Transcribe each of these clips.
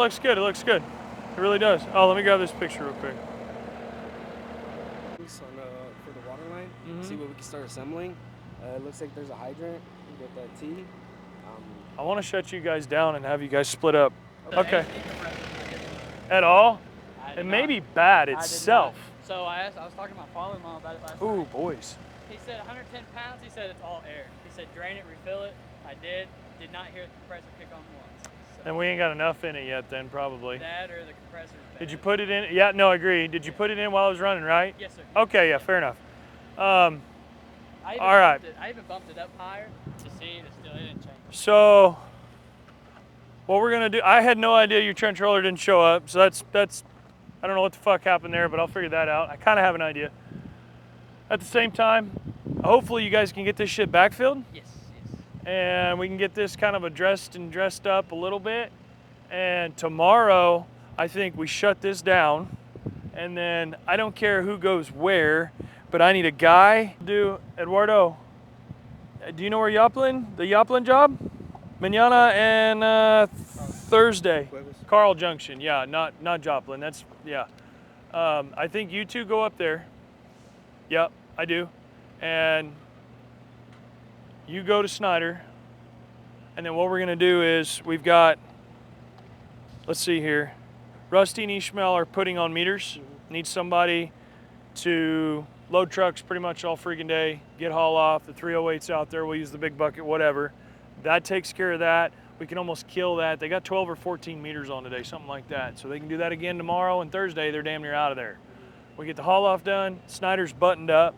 looks good. It looks good. It really does. Oh, let me grab this picture real quick. For the water line, see what we can start assembling. It looks like there's a hydrant. You get that T. I want to shut you guys down and have you guys split up. Okay. Okay. At all? It may be bad itself. So I was talking to my father-in-law about it last night. Ooh, boys. He said 110 pounds. He said it's all air. He said drain it, refill it. I did. Did not hear the compressor kick on once. So And we ain't got enough in it yet then, probably. that or the compressor's bad. Did you put it in? Yeah, no, I agree. Did you put it in while I was running, right? Yes, sir. Okay, yeah, fair enough. I even all right. I even bumped it up higher to see it still didn't change. So, what we're gonna do, I had no idea your trench roller didn't show up, so that's I don't know what the fuck happened there, but I'll figure that out. I kind of have an idea. At the same time, hopefully you guys can get this shit backfilled. Yes. And we can get this kind of dressed up a little bit. And tomorrow, I think we shut this down. And then I don't care who goes where, but I need a guy. Eduardo, do you know where the Yoplin job? Mañana and Thursday. Carl Junction, yeah, not Joplin. That's, yeah. I think you two go up there. Yep, I do. And you go to Snyder. And then what we're gonna do is we've got, let's see here. Rusty and Ishmael are putting on meters. Need somebody to load trucks pretty much all freaking day, get haul off. The 308's out there, we'll use the big bucket, whatever. That takes care of that. We can almost kill that. They got 12 or 14 meters on today, something like that. So they can do that again tomorrow, and Thursday they're damn near out of there. We get the haul off done, Snyder's buttoned up.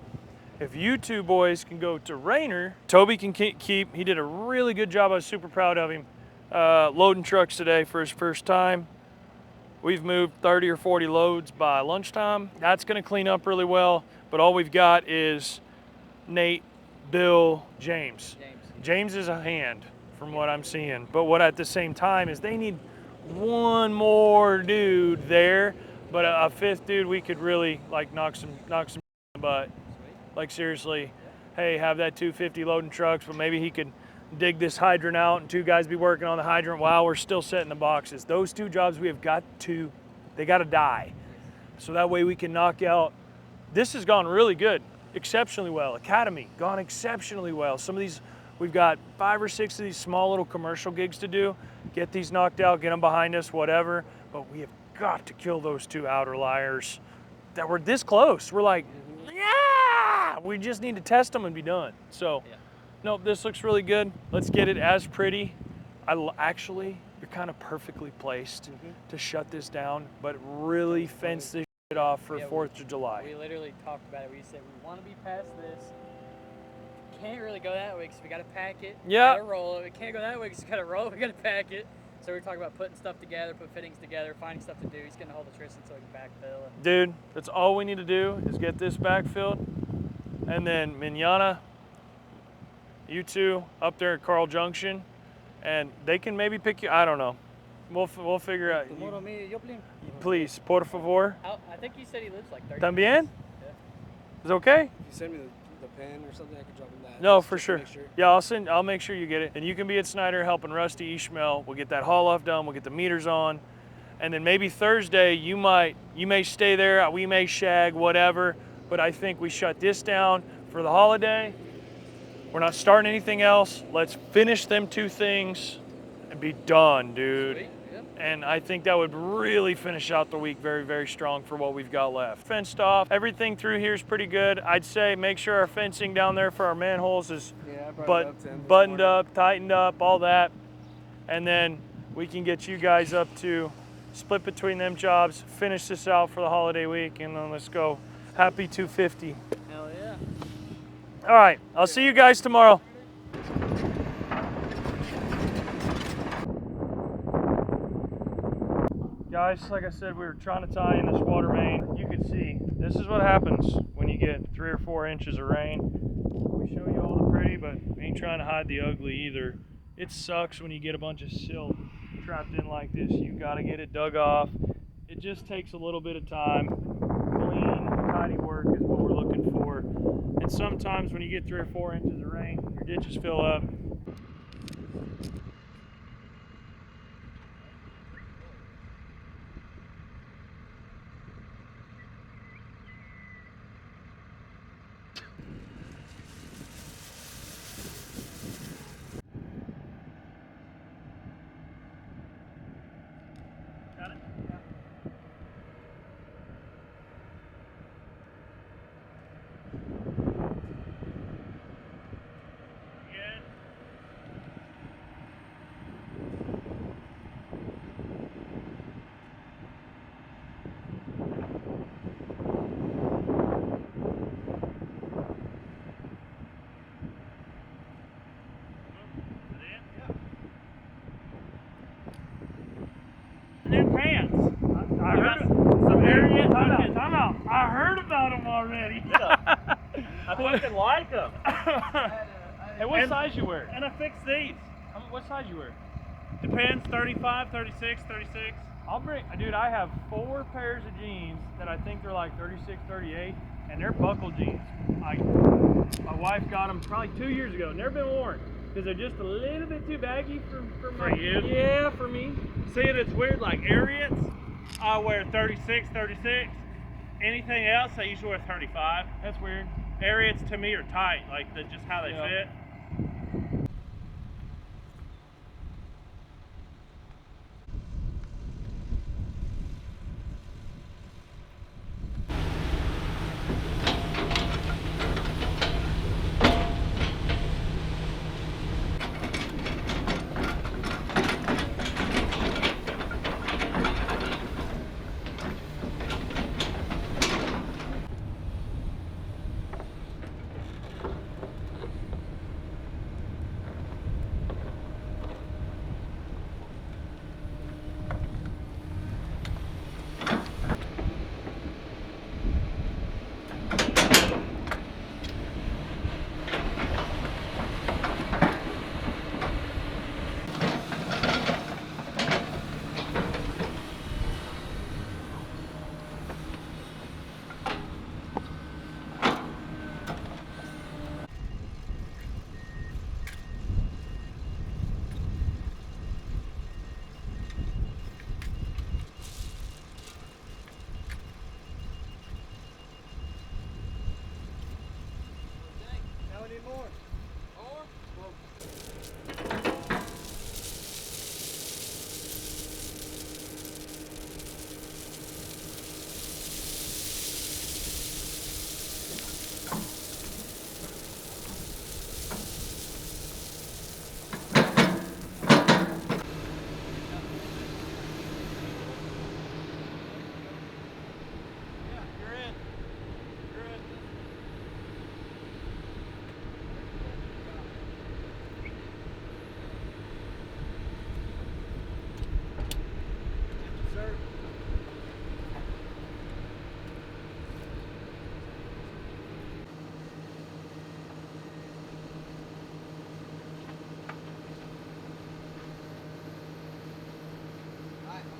If you two boys can go to Rainer, Toby can keep, he did a really good job. I was super proud of him. Loading trucks today for his first time. We've moved 30 or 40 loads by lunchtime. That's gonna clean up really well, but all we've got is Nate, Bill, James. James is a hand from what I'm seeing, but what at the same time is they need one more dude there, but a fifth dude we could really like knock some in the butt. Like seriously, hey, have that 250 loading trucks, but maybe he could dig this hydrant out and two guys be working on the hydrant while we're still setting the boxes. Those two jobs we have they got to die. So that way we can knock out. This has gone really good, exceptionally well. Academy, gone exceptionally well. Some of these, we've got 5 or 6 of these small little commercial gigs to do. Get these knocked out, get them behind us, whatever. But we have got to kill those 2 outer liars that were this close. We're like, yeah, we just need to test them and be done. So, nope, this looks really good. Let's get it as pretty. Actually, you're kind of perfectly placed to shut this down, but really fence this shit off for 4th of July. We literally talked about it. We said we want to be past this. Can't really go that way because we got to pack it. Yeah. Got to roll it. We can't go that way because we got to roll it. We got to pack it. So we're talking about putting stuff together, put fittings together, finding stuff to do. He's going to hold the Tristan so he can backfill it. Dude, that's all we need to do is get this backfilled. And then Mañana, you two up there at Carl Junction, and they can maybe pick you. I don't know. We'll figure out. Please, por favor. I think he said he lives like 30 También? minutes. Is it okay? If you send me the pen or something, I can drop him that. No, for sure. Yeah, I'll make sure you get it. And you can be at Snyder helping Rusty, Ishmael. We'll get that haul off done. We'll get the meters on. And then maybe Thursday you may stay there. We may shag, whatever. But I think we shut this down for the holiday. We're not starting anything else. Let's finish them 2 things and be done, dude. Sweet. Yep. And I think that would really finish out the week very, very strong for what we've got left. Fenced off, everything through here is pretty good. I'd say make sure our fencing down there for our manholes is buttoned up, tightened up, all that. And then we can get you guys up to split between them jobs, finish this out for the holiday week, and then let's go. Happy 250. Hell yeah. All right, I'll see you guys tomorrow. Guys, like I said, we were trying to tie in this water main. You can see, this is what happens when you get 3 or 4 inches of rain. We show you all the pretty, but we ain't trying to hide the ugly either. It sucks when you get a bunch of silt trapped in like this. You gotta get it dug off. It just takes a little bit of time. Clean, tidy work is what we're looking for. And sometimes when you get 3 or 4 inches of rain, your ditches fill up. Ariat? Time out. I heard about them already. I fucking like them. Hey, what size you wear? And I fixed these. What size you wear? Depends, 35, 36, 36. I'll bring, dude, I have 4 pairs of jeans that I think are like 36, 38, and they're buckle jeans. My wife got them probably 2 years ago. Never been worn because they're just a little bit too baggy for you? Yeah, for me. See, it's weird, like Ariats, I wear 36, 36. Anything else, I usually wear 35. That's weird. Ariats to me are tight, like just how they fit.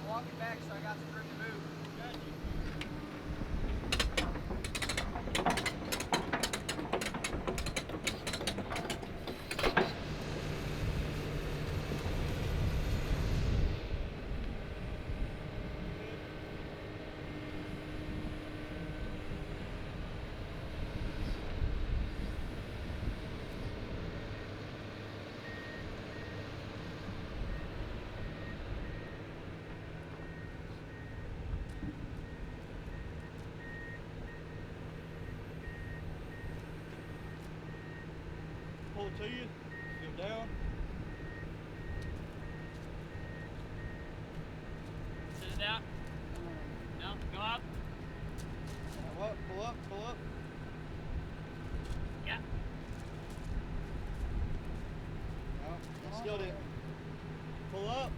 Walking back, so I got some room to move. Pull it to you, go down. Sit it out. No, go up. Pull up, pull up. Yeah. No, still didn't. Pull up.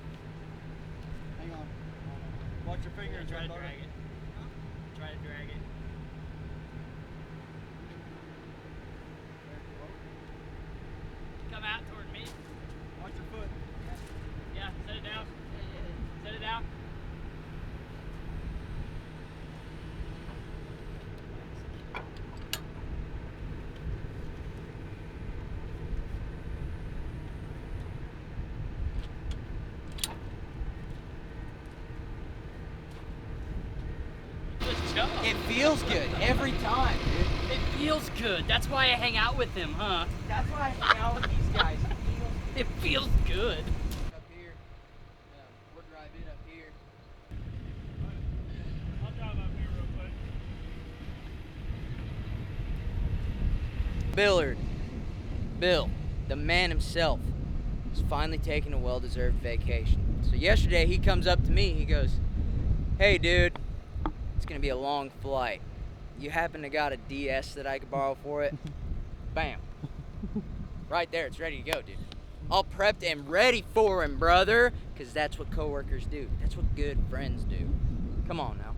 Hang on. Watch your fingers. Try to drag it. Try to drag it. Come out toward me. Watch your foot. Yeah, set it down. Set it down. Good job. It feels good every time, dude. It feels good. That's why I hang out with him, huh? That's why I hang out with these guys. It feels good. Up here, we'll drive it up here. I'll drive up here real quick. Bill, the man himself, is finally taking a well-deserved vacation. So yesterday he comes up to me, he goes, "Hey dude, it's gonna be a long flight. You happen to got a DS that I could borrow for it?" Bam. Right there, it's ready to go, dude. All prepped and ready for him, brother. Because that's what coworkers do. That's what good friends do. Come on now.